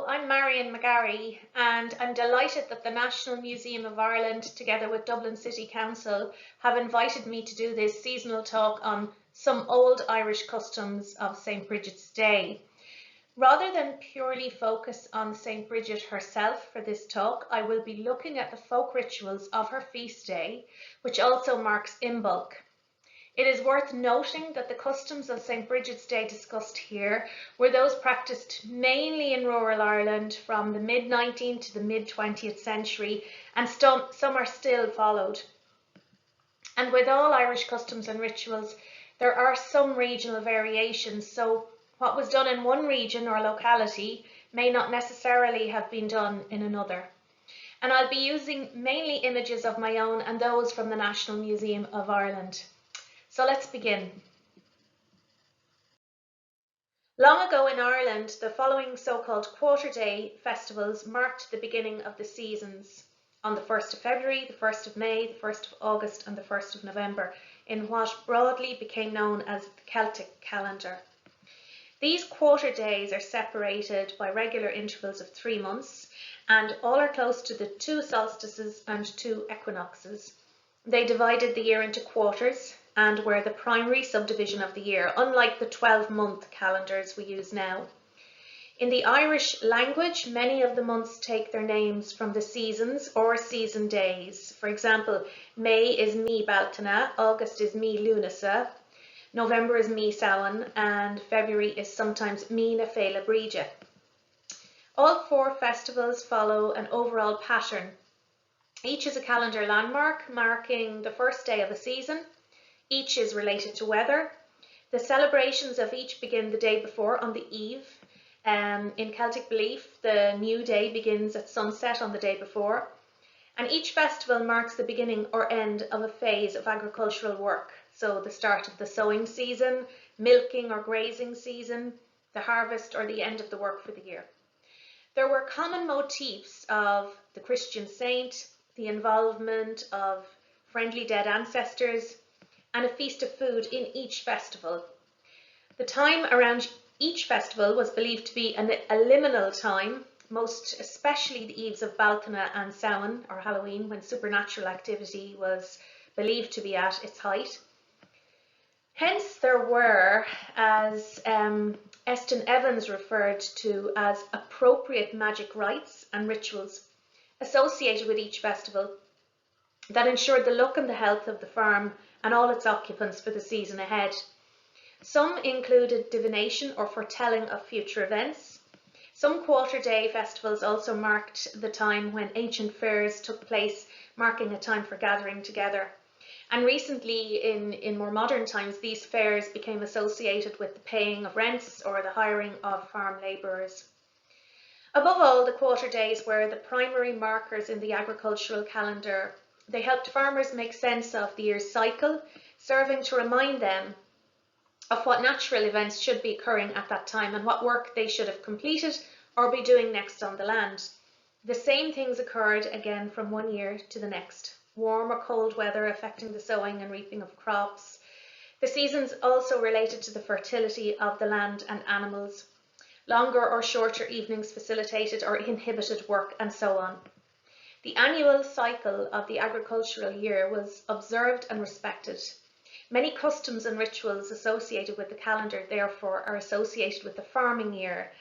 I'm Marion McGarry, and I'm delighted that the National Museum of Ireland, together with Dublin City Council, have invited me to do this seasonal talk on some old Irish customs of St. Brigid's Day. Rather than purely focus on St. Brigid herself for this talk, I will be looking at the folk rituals of her feast day, which also marks Imbolc. It is worth noting that the customs of St. Brigid's Day discussed here were those practiced mainly in rural Ireland from the mid-19th to the mid-20th century, and some are still followed. And with all Irish customs and rituals, there are some regional variations, so what was done in one region or locality may not necessarily have been done in another. And I'll be using mainly images of my own and those from the National Museum of Ireland. So let's begin. Long ago in Ireland, the following so-called quarter day festivals marked the beginning of the seasons on the 1st of February, the 1st of May, the 1st of August and the 1st of November in what broadly became known as the Celtic calendar. These quarter days are separated by regular intervals of 3 months and all are close to the 2 solstices and 2 equinoxes. They divided the year into quarters and were the primary subdivision of the year, unlike the 12-month calendars we use now. In the Irish language, many of the months take their names from the seasons or season days. For example, May is Mi Baltana, August is Mi Lunasa, November is Mi Samhain, and February is sometimes Mi na Féile Bríde. All 4 festivals follow an overall pattern. Each is a calendar landmark marking the first day of a season. Each is related to weather. The celebrations of each begin the day before on the eve. In Celtic belief, the new day begins at sunset on the day before. And each festival marks the beginning or end of a phase of agricultural work. So the start of the sowing season, milking or grazing season, the harvest or the end of the work for the year. There were common motifs of the Christian saint, the involvement of friendly dead ancestors, and a feast of food in each festival. The time around each festival was believed to be a liminal time, most especially the eves of Baltana and Samhain, or Halloween, when supernatural activity was believed to be at its height. Hence there were, as Eston Evans referred to as appropriate magic rites and rituals associated with each festival that ensured the luck and the health of the farm and all its occupants for the season ahead. Some included divination or foretelling of future events. Some quarter day festivals also marked the time when ancient fairs took place, marking a time for gathering together. And recently, in more modern times, these fairs became associated with the paying of rents or the hiring of farm labourers. Above all, the quarter days were the primary markers in the agricultural calendar. They helped farmers make sense of the year's cycle, serving to remind them of what natural events should be occurring at that time and what work they should have completed or be doing next on the land. The same things occurred again from one year to the next. Warm or cold weather affecting the sowing and reaping of crops. The seasons also related to the fertility of the land and animals. Longer or shorter evenings facilitated or inhibited work, and so on. The annual cycle of the agricultural year was observed and respected. Many customs and rituals associated with the calendar, therefore, are associated with the farming year.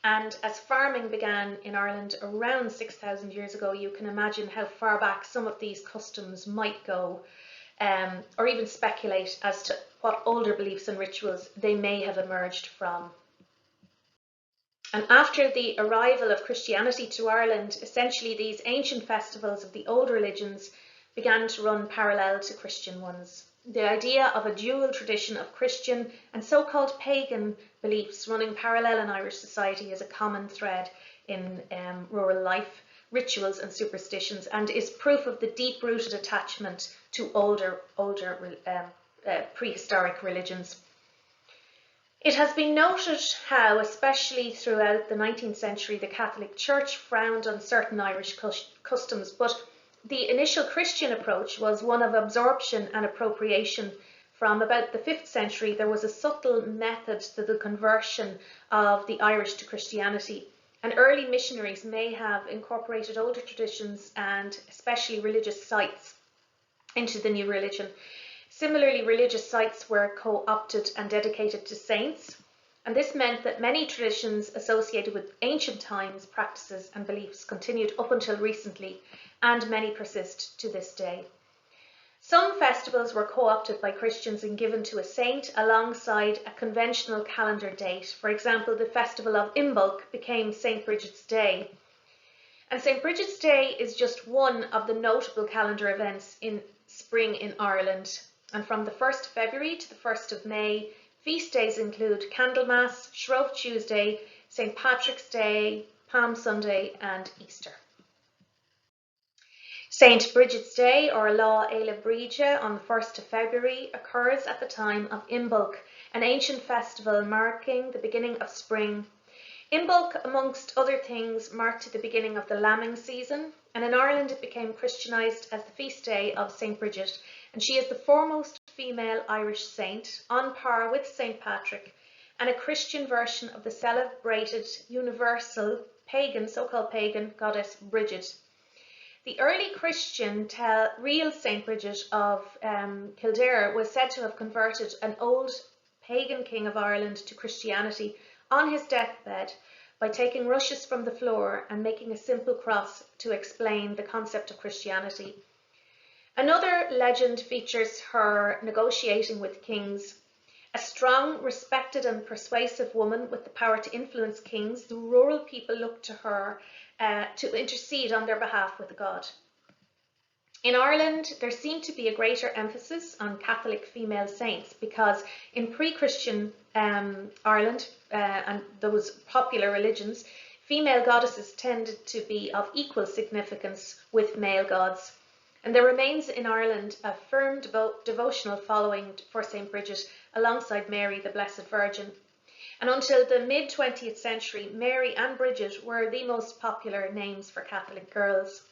And as farming began in Ireland around 6,000 years ago, you can imagine how far back some of these customs might go, or even speculate as to what older beliefs and rituals they may have emerged from. And after the arrival of Christianity to Ireland, essentially these ancient festivals of the old religions began to run parallel to Christian ones. The idea of a dual tradition of Christian and so-called pagan beliefs running parallel in Irish society is a common thread in rural life, rituals and superstitions, and is proof of the deep-rooted attachment to older prehistoric religions. It has been noted how, especially throughout the 19th century, the Catholic Church frowned on certain Irish customs, but the initial Christian approach was one of absorption and appropriation. From about the 5th century, there was a subtle method to the conversion of the Irish to Christianity, and early missionaries may have incorporated older traditions and especially religious sites into the new religion. Similarly, religious sites were co-opted and dedicated to saints, and this meant that many traditions associated with ancient times, practices and beliefs continued up until recently, and many persist to this day. Some festivals were co-opted by Christians and given to a saint alongside a conventional calendar date. For example, the festival of Imbolc became St. Brigid's Day. And St. Brigid's Day is just one of the notable calendar events in spring in Ireland. And from the 1st of February to the 1st of May, feast days include Candlemas, Shrove Tuesday, St. Patrick's Day, Palm Sunday and Easter. St. Brigid's Day, or Lá Éile Bríde, on the 1st of February occurs at the time of Imbolc, an ancient festival marking the beginning of spring. Imbolc, amongst other things, marked the beginning of the lambing season, and in Ireland it became Christianised as the feast day of St. Brigid, and she is the foremost female Irish saint, on par with St. Patrick, and a Christian version of the celebrated universal pagan, so-called pagan goddess Brigid. The early Christian real St. Brigid of Kildare was said to have converted an old pagan king of Ireland to Christianity on his deathbed by taking rushes from the floor and making a simple cross to explain the concept of Christianity. Another legend features her negotiating with kings. A strong, respected and persuasive woman with the power to influence kings, the rural people looked to her to intercede on their behalf with God. In Ireland, there seemed to be a greater emphasis on Catholic female saints because in pre-Christian Ireland and those popular religions, female goddesses tended to be of equal significance with male gods. And there remains in Ireland a firm devotional following for St. Brigid alongside Mary, the Blessed Virgin. And until the mid-20th century, Mary and Brigid were the most popular names for Catholic girls.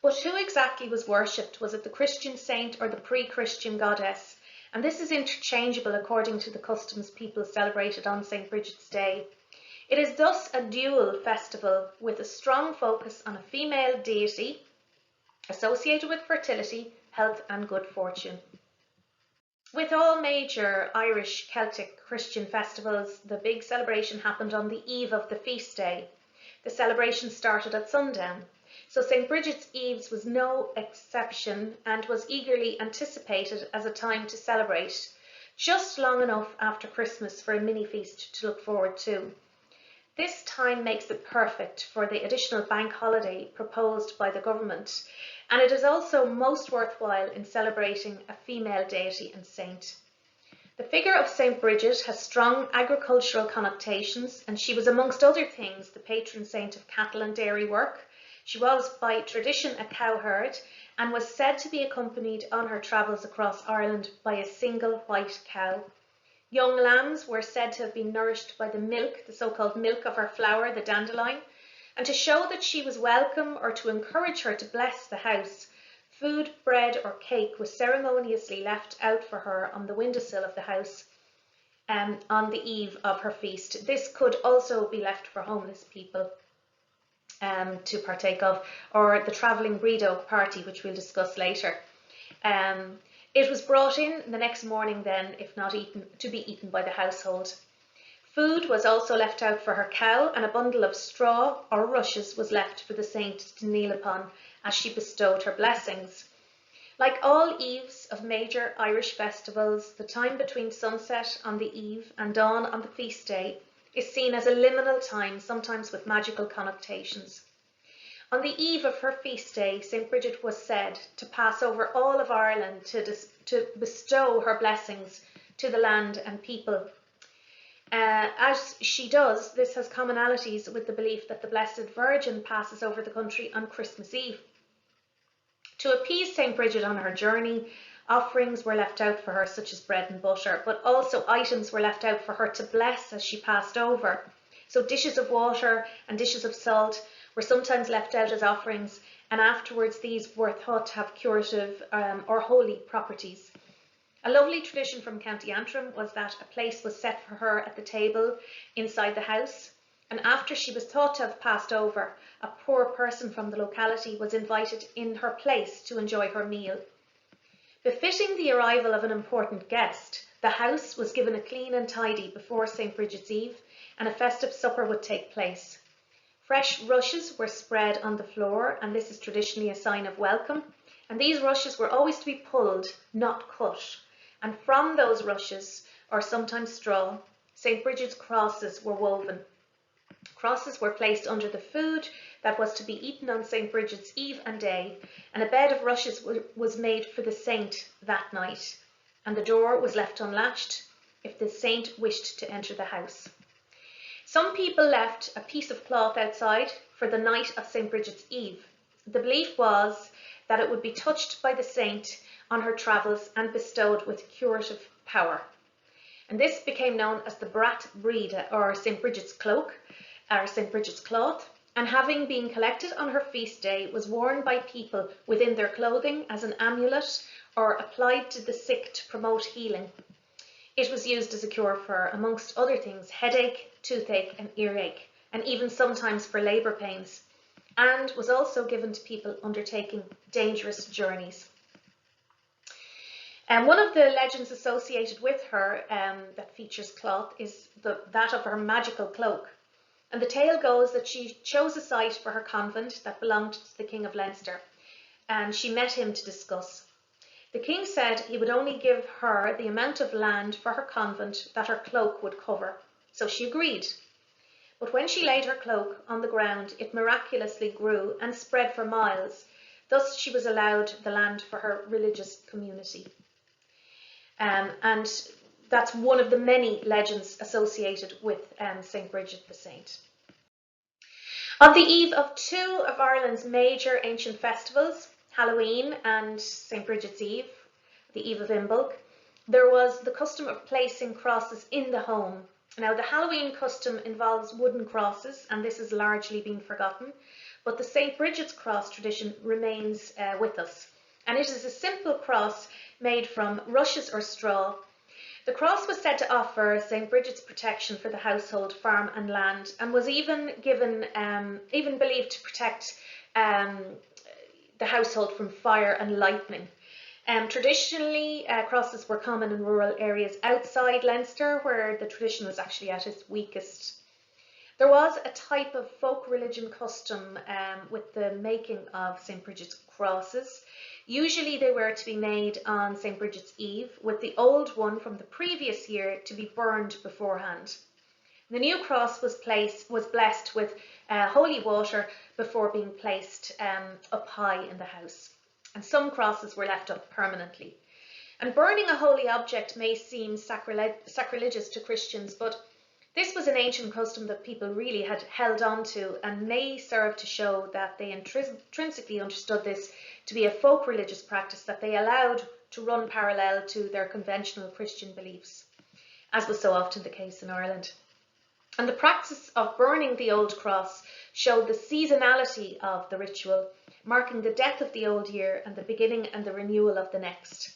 But who exactly was worshipped? Was it the Christian saint or the pre-Christian goddess? And this is interchangeable according to the customs people celebrated on St. Brigid's Day. It is thus a dual festival with a strong focus on a female deity associated with fertility, health and good fortune. With all major Irish Celtic Christian festivals, the big celebration happened on the eve of the feast day. The celebration started at sundown. So St. Brigid's Eve was no exception and was eagerly anticipated as a time to celebrate, just long enough after Christmas for a mini feast to look forward to. This time makes it perfect for the additional bank holiday proposed by the government, and it is also most worthwhile in celebrating a female deity and saint. The figure of St. Brigid has strong agricultural connotations, and she was, amongst other things, the patron saint of cattle and dairy work. She was, by tradition, a cowherd and was said to be accompanied on her travels across Ireland by a single white cow. Young lambs were said to have been nourished by the milk, the so-called milk of her flower, the dandelion, and to show that she was welcome or to encourage her to bless the house, food, bread or cake was ceremoniously left out for her on the windowsill of the house on the eve of her feast. This could also be left for homeless people to partake of, or the travelling Breedo party, which we'll discuss later. It was brought in the next morning then, if not eaten, to be eaten by the household. Food was also left out for her cow, and a bundle of straw or rushes was left for the saint to kneel upon as she bestowed her blessings. Like all eves of major Irish festivals, the time between sunset on the eve and dawn on the feast day is seen as a liminal time, sometimes with magical connotations. On the eve of her feast day, St. Brigid was said to pass over all of Ireland to bestow her blessings to the land and people. As she does, this has commonalities with the belief that the Blessed Virgin passes over the country on Christmas Eve. To appease St. Brigid on her journey, offerings were left out for her, such as bread and butter, but also items were left out for her to bless as she passed over. So dishes of water and dishes of salt were sometimes left out as offerings, and afterwards these were thought to have curative or holy properties. A lovely tradition from County Antrim was that a place was set for her at the table inside the house, and after she was thought to have passed over, a poor person from the locality was invited in her place to enjoy her meal. Befitting the arrival of an important guest, the house was given a clean and tidy before St. Brigid's Eve, and a festive supper would take place. Fresh rushes were spread on the floor, and this is traditionally a sign of welcome, and these rushes were always to be pulled, not cut, and from those rushes, or sometimes straw, St. Brigid's crosses were woven. Crosses were placed under the food that was to be eaten on St. Brigid's Eve and day, and a bed of rushes was made for the saint that night, and the door was left unlatched if the saint wished to enter the house. Some people left a piece of cloth outside for the night of St. Brigid's Eve. The belief was that it would be touched by the saint on her travels and bestowed with curative power. And this became known as the Brat Bride, or St. Brigid's cloak, or St. Brigid's cloth, and having been collected on her feast day, was worn by people within their clothing as an amulet or applied to the sick to promote healing. It was used as a cure for, amongst other things, headache, toothache and earache, and even sometimes for labour pains, and was also given to people undertaking dangerous journeys. One of the legends associated with her that features cloth is that of her magical cloak. And the tale goes that she chose a site for her convent that belonged to the King of Leinster, and she met him to discuss. The king said he would only give her the amount of land for her convent that her cloak would cover, so she agreed. But when she laid her cloak on the ground, it miraculously grew and spread for miles. Thus she was allowed the land for her religious community. And that's one of the many legends associated with St. Brigid the Saint. On the eve of two of Ireland's major ancient festivals, Halloween and St. Brigid's Eve, the Eve of Imbolc, there was the custom of placing crosses in the home. Now, the Halloween custom involves wooden crosses, and this has largely been forgotten, but the St. Brigid's cross tradition remains with us. And it is a simple cross made from rushes or straw. The cross was said to offer St. Brigid's protection for the household, farm and land, and was even believed to protect the household from fire and lightning. Traditionally, crosses were common in rural areas outside Leinster, where the tradition was actually at its weakest. There was a type of folk religion custom with the making of St. Brigid's crosses. Usually they were to be made on St. Brigid's Eve, with the old one from the previous year to be burned beforehand. The new cross was blessed with holy water before being placed up high in the house. And some crosses were left up permanently. And burning a holy object may seem sacrilegious to Christians, but this was an ancient custom that people really had held on to, and may serve to show that they intrinsically understood this to be a folk religious practice that they allowed to run parallel to their conventional Christian beliefs, as was so often the case in Ireland. And the practice of burning the old cross showed the seasonality of the ritual, marking the death of the old year and the beginning and the renewal of the next.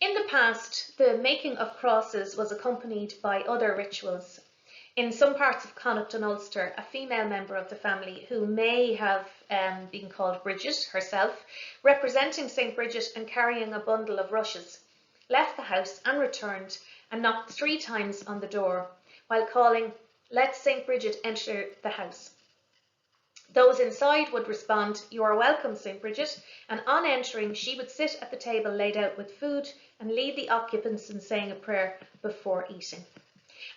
In the past, the making of crosses was accompanied by other rituals. In some parts of Connacht and Ulster, a female member of the family, who may have been called Brigid herself, representing St. Brigid and carrying a bundle of rushes, left the house and returned and knocked 3 times on the door, while calling, "Let St. Brigid enter the house." Those inside would respond, "You are welcome, St. Brigid," and on entering, she would sit at the table laid out with food and lead the occupants in saying a prayer before eating.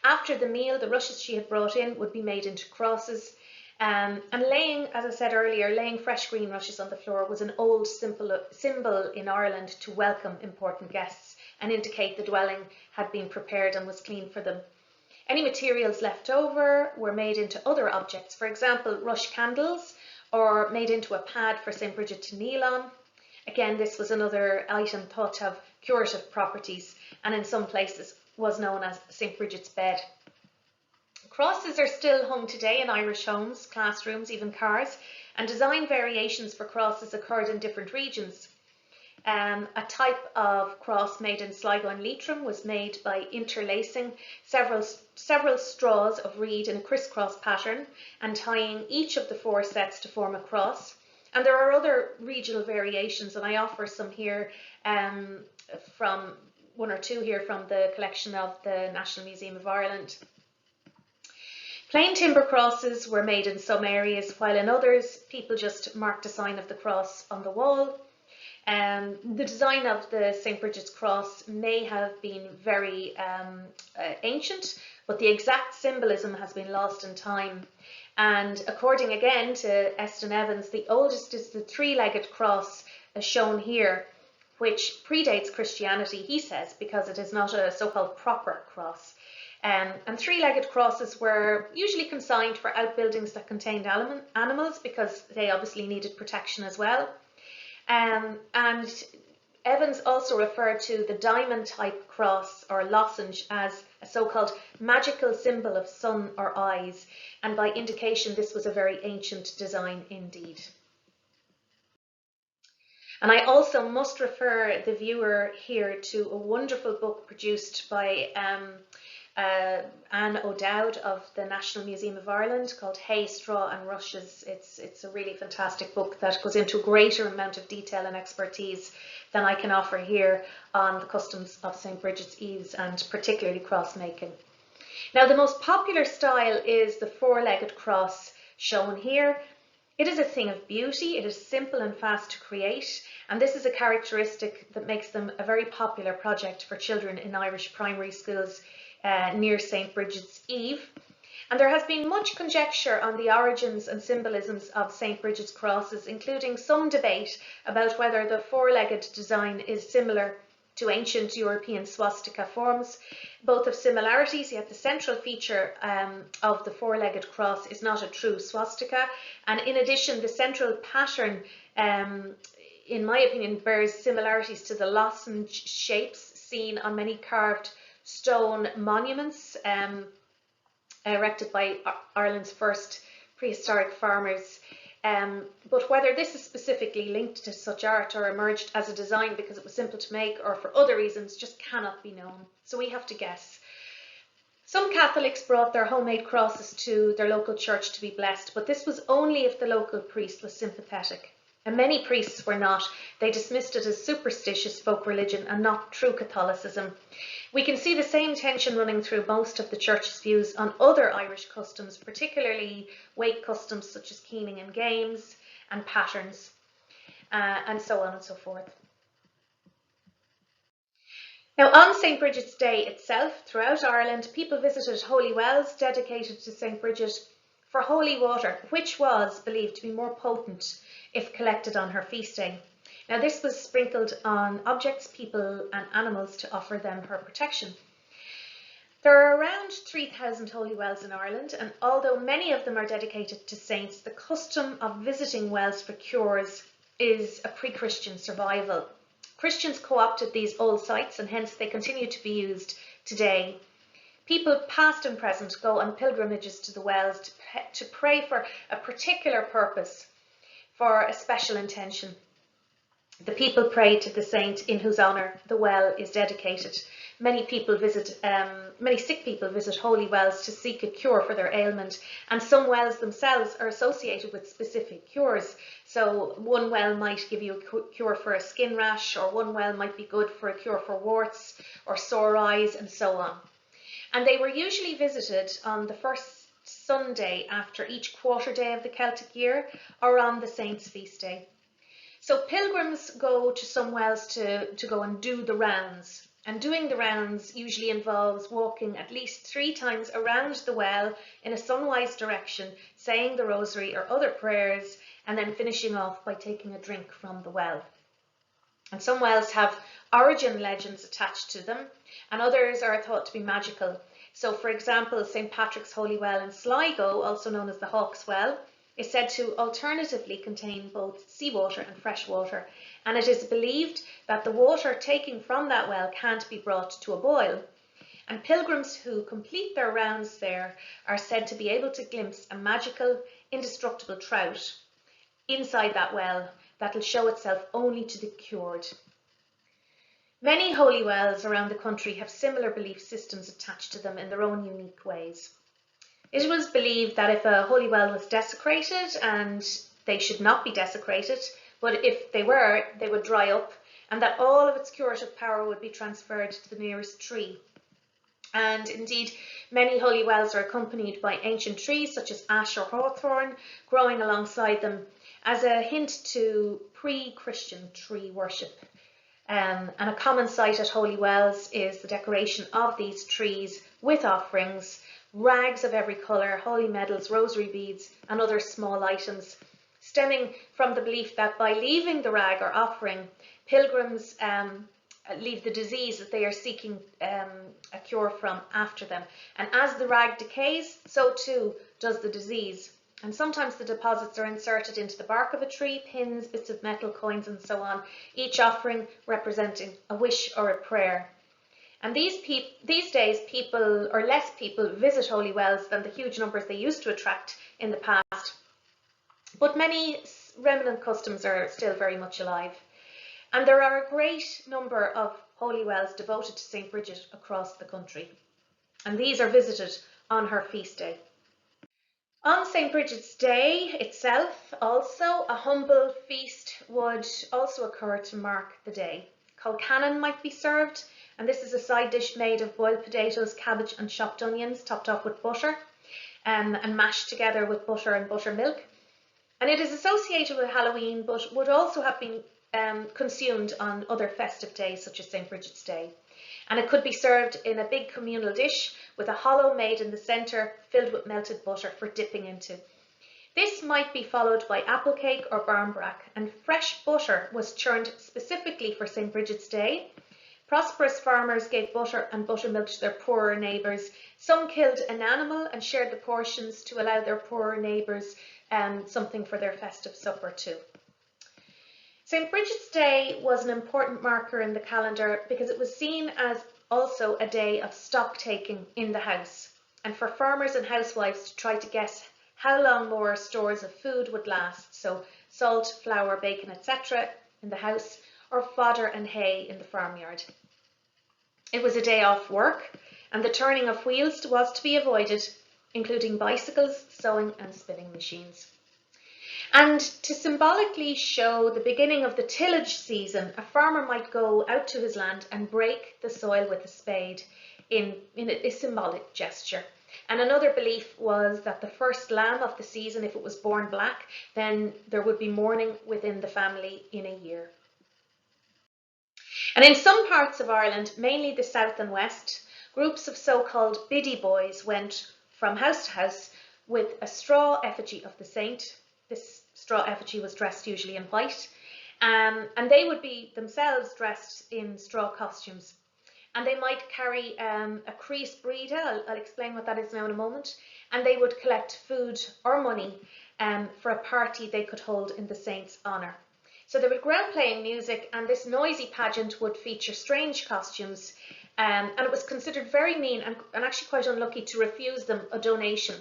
After the meal, the rushes she had brought in would be made into crosses, and laying, as I said earlier, laying fresh green rushes on the floor was an old symbol in Ireland to welcome important guests and indicate the dwelling had been prepared and was clean for them. Any materials left over were made into other objects, for example, rush candles, or made into a pad for St. Brigid to kneel on. Again, this was another item thought to have curative properties, and in some places was known as St. Brigid's bed. Crosses are still hung today in Irish homes, classrooms, even cars, and design variations for crosses occurred in different regions. A type of cross made in Sligo and Leitrim was made by interlacing several straws of reed in a crisscross pattern and tying each of the 4 sets to form a cross. And there are other regional variations, and I offer some here from 1 or 2 here from the collection of the National Museum of Ireland. Plain timber crosses were made in some areas, while in others people just marked a sign of the cross on the wall. The design of the St. Brigid's cross may have been very ancient, but the exact symbolism has been lost in time. And according again to Eston Evans, the oldest is the 3-legged cross as shown here, which predates Christianity, he says, because it is not a so-called proper cross. And 3-legged crosses were usually consigned for outbuildings that contained animals because they obviously needed protection as well. And Evans also referred to the diamond type cross or lozenge as a so-called magical symbol of sun or eyes, and by indication this was a very ancient design indeed. And I also must refer the viewer here to a wonderful book produced by Anne O'Dowd of the National Museum of Ireland called Hay, Straw and Rushes. It's a really fantastic book that goes into a greater amount of detail and expertise than I can offer here on the customs of St. Brigid's Eves and particularly cross making. Now the most popular style is the 4-legged cross shown here. It is a thing of beauty, it is simple and fast to create, and this is a characteristic that makes them a very popular project for children in Irish primary schools near St. Brigid's Eve. And there has been much conjecture on the origins and symbolisms of St. Brigid's crosses, including some debate about whether the 4-legged design is similar to ancient European swastika forms. Both have similarities, yet the central feature of the 4-legged cross is not a true swastika. And in addition, the central pattern, in my opinion, bears similarities to the lozenge shapes seen on many carved stone monuments erected by Ireland's first prehistoric farmers. But whether this is specifically linked to such art or emerged as a design because it was simple to make or for other reasons just cannot be known. So we have to guess. Some Catholics brought their homemade crosses to their local church to be blessed, but this was only if the local priest was sympathetic. And many priests were not. They dismissed it as superstitious folk religion and not true Catholicism. We can see the same tension running through most of the church's views on other Irish customs, particularly wake customs such as keening and games and patterns, and so on and so forth. Now, on St. Brigid's Day itself, throughout Ireland, people visited holy wells dedicated to St. Brigid for holy water, which was believed to be more potent if collected on her feast day. Now, this was sprinkled on objects, people and animals to offer them her protection. There are around 3,000 holy wells in Ireland, and although many of them are dedicated to saints, the custom of visiting wells for cures is a pre-Christian survival. Christians co-opted these old sites and hence they continue to be used today. People past and present go on pilgrimages to the wells to pray for a particular purpose, for a special intention. The people pray to the saint in whose honour the well is dedicated. Many sick people visit holy wells to seek a cure for their ailment, and some wells themselves are associated with specific cures. So one well might give you a cure for a skin rash, or one well might be good for a cure for warts or sore eyes, and so on. And they were usually visited on the first Sunday after each quarter day of the Celtic year, or on the saint's feast day. So pilgrims go to some wells to go and do the rounds. And doing the rounds usually involves walking at least 3 times around the well in a sunwise direction, saying the rosary or other prayers, and then finishing off by taking a drink from the well. And some wells have origin legends attached to them, and others are thought to be magical. So, for example, St. Patrick's Holy Well in Sligo, also known as the Hawk's Well, is said to alternatively contain both seawater and fresh water, and it is believed that the water taken from that well can't be brought to a boil. And pilgrims who complete their rounds there are said to be able to glimpse a magical, indestructible trout inside that well that will show itself only to the cured. Many holy wells around the country have similar belief systems attached to them in their own unique ways. It was believed that if a holy well was desecrated, and they should not be desecrated, but if they were, they would dry up, and that all of its curative power would be transferred to the nearest tree. And indeed, many holy wells are accompanied by ancient trees such as ash or hawthorn growing alongside them as a hint to pre-Christian tree worship. And a common sight at holy wells is the decoration of these trees with offerings, rags of every colour, holy medals, rosary beads and other small items, stemming from the belief that by leaving the rag or offering, pilgrims leave the disease that they are seeking a cure from after them. And as the rag decays, so too does the disease. And sometimes the deposits are inserted into the bark of a tree, pins, bits of metal, coins and so on, each offering representing a wish or a prayer. And these days, people, or less people, visit holy wells than the huge numbers they used to attract in the past. But many remnant customs are still very much alive. And there are a great number of holy wells devoted to St. Bridget across the country. And these are visited on her feast day. On St. Bridget's Day itself, also, a humble feast would also occur to mark the day. Colcannon might be served, and this is a side dish made of boiled potatoes, cabbage and chopped onions, topped off with butter and mashed together with butter and buttermilk. And it is associated with Halloween, but would also have been consumed on other festive days such as St. Bridget's Day. And it could be served in a big communal dish with a hollow made in the centre filled with melted butter for dipping into. This might be followed by apple cake or barmbrack, and fresh butter was churned specifically for St. Bridget's Day. Prosperous farmers gave butter and buttermilk to their poorer neighbours. Some killed an animal and shared the portions to allow their poorer neighbours something for their festive supper too. St. Bridget's Day was an important marker in the calendar because it was seen as also a day of stock taking in the house, and for farmers and housewives to try to guess how long more stores of food would last, so salt, flour, bacon, etc. in the house, or fodder and hay in the farmyard. It was a day off work, and the turning of wheels was to be avoided, including bicycles, sewing and spinning machines. And to symbolically show the beginning of the tillage season, a farmer might go out to his land and break the soil with a spade in a symbolic gesture. And another belief was that the first lamb of the season, if it was born black, then there would be mourning within the family in a year. And in some parts of Ireland, mainly the south and west, groups of so-called Biddy boys went from house to house with a straw effigy of the saint. This straw effigy was dressed usually in white, and they would be themselves dressed in straw costumes. And they might carry a Crios brida, I'll explain what that is now in a moment, and they would collect food or money for a party they could hold in the saint's honour. So they would go out playing music, and this noisy pageant would feature strange costumes, and it was considered very mean and actually quite unlucky to refuse them a donation.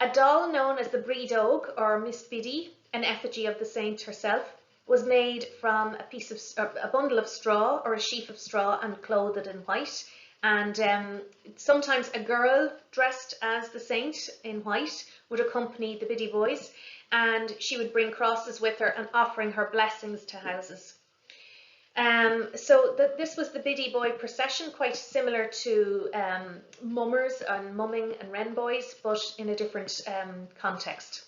A doll known as the Brídóg, or Miss Biddy, an effigy of the saint herself, was made from a bundle of straw or a sheaf of straw and clothed in white. And sometimes a girl dressed as the saint in white would accompany the Biddy boys, and she would bring crosses with her and offering her blessings to houses. This was the Biddy boy procession, quite similar to mummers and mumming and wren boys, but in a different context.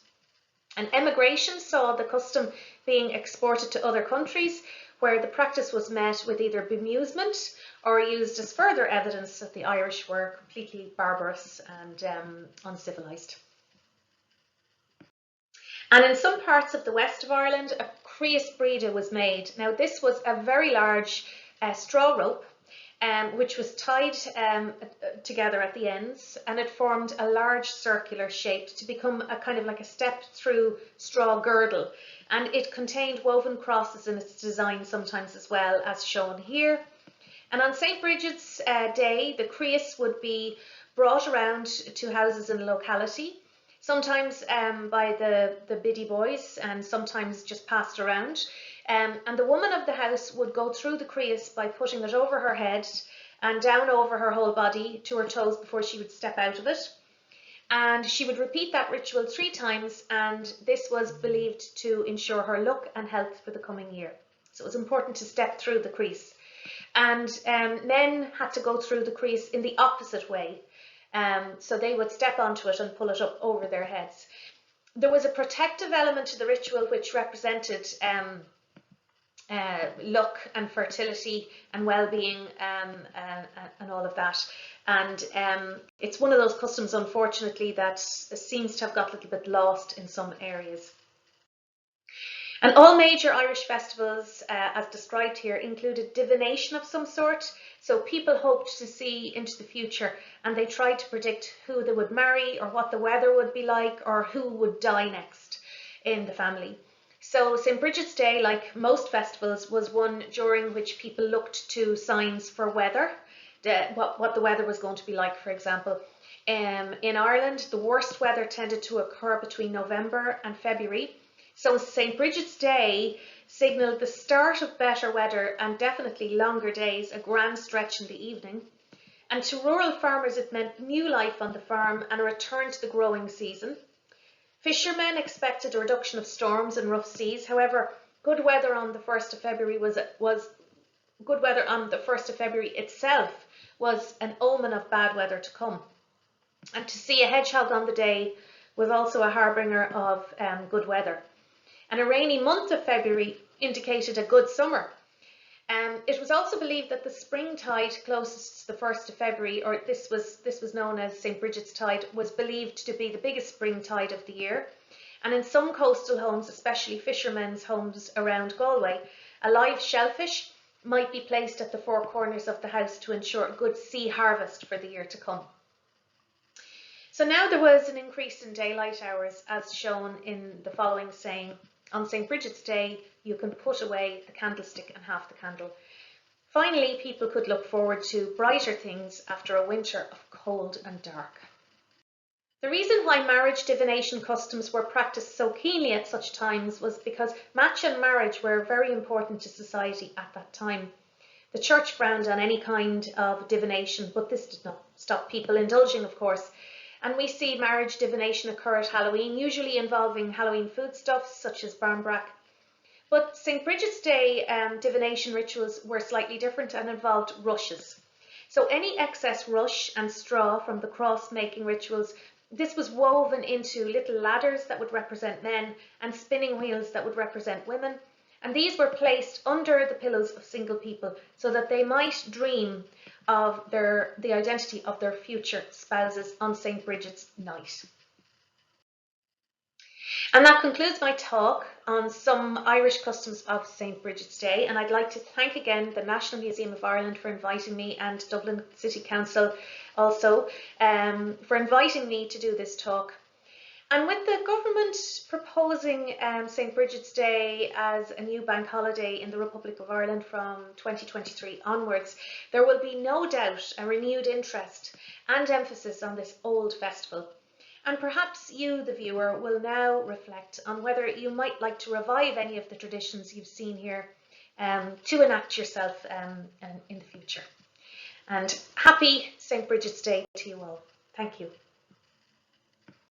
And emigration saw the custom being exported to other countries, where the practice was met with either bemusement or used as further evidence that the Irish were completely barbarous and uncivilised. And in some parts of the west of Ireland, a Crios brida was made. Now this was a very large straw rope which was tied together at the ends, and it formed a large circular shape to become a kind of like a step-through straw girdle. And it contained woven crosses in its design sometimes as well, as shown here. And on St. Bridget's Day, the Crios would be brought around to houses in the locality, sometimes by the Biddy boys and sometimes just passed around. And the woman of the house would go through the Crios by putting it over her head and down over her whole body to her toes before she would step out of it. And she would repeat that ritual 3 times, and this was believed to ensure her luck and health for the coming year. So it was important to step through the Crios. And men had to go through the Crios in the opposite way. So they would step onto it and pull it up over their heads. There was a protective element to the ritual which represented luck and fertility and well-being and all of that. And it's one of those customs, unfortunately, that seems to have got a little bit lost in some areas. And all major Irish festivals, as described here, included divination of some sort. So people hoped to see into the future, and they tried to predict who they would marry or what the weather would be like or who would die next in the family. So St. Brigid's Day, like most festivals, was one during which people looked to signs for weather, what the weather was going to be like, for example. In Ireland, the worst weather tended to occur between November and February. So St. Brigid's Day signalled the start of better weather and definitely longer days, a grand stretch in the evening. And to rural farmers, it meant new life on the farm and a return to the growing season. Fishermen expected a reduction of storms and rough seas. However, good weather on the 1st of February good weather on the 1st of February itself was an omen of bad weather to come. And to see a hedgehog on the day was also a harbinger of good weather. And a rainy month of February indicated a good summer. It was also believed that the spring tide closest to the 1st of February, or this was known as St. Brigid's Tide, was believed to be the biggest spring tide of the year. And in some coastal homes, especially fishermen's homes around Galway, a live shellfish might be placed at the 4 corners of the house to ensure a good sea harvest for the year to come. So now there was an increase in daylight hours, as shown in the following saying: on St. Brigid's Day, you can put away the candlestick and half the candle. Finally, people could look forward to brighter things after a winter of cold and dark. The reason why marriage divination customs were practiced so keenly at such times was because match and marriage were very important to society at that time. The church frowned on any kind of divination, but this did not stop people indulging, of course. And we see marriage divination occur at Halloween, usually involving Halloween foodstuffs such as barmbrack. But St. Brigid's Day divination rituals were slightly different and involved rushes. So any excess rush and straw from the cross-making rituals, this was woven into little ladders that would represent men and spinning wheels that would represent women. And these were placed under the pillows of single people so that they might dream of the identity of their future spouses on St. Brigid's night. And that concludes my talk on some Irish customs of St. Brigid's Day, and I'd like to thank again the National Museum of Ireland for inviting me, and Dublin City Council also for inviting me to do this talk. And with the government proposing St. Brigid's Day as a new bank holiday in the Republic of Ireland from 2023 onwards, there will be no doubt a renewed interest and emphasis on this old festival. And perhaps you, the viewer, will now reflect on whether you might like to revive any of the traditions you've seen here to enact yourself in the future. And happy St. Brigid's Day to you all. Thank you.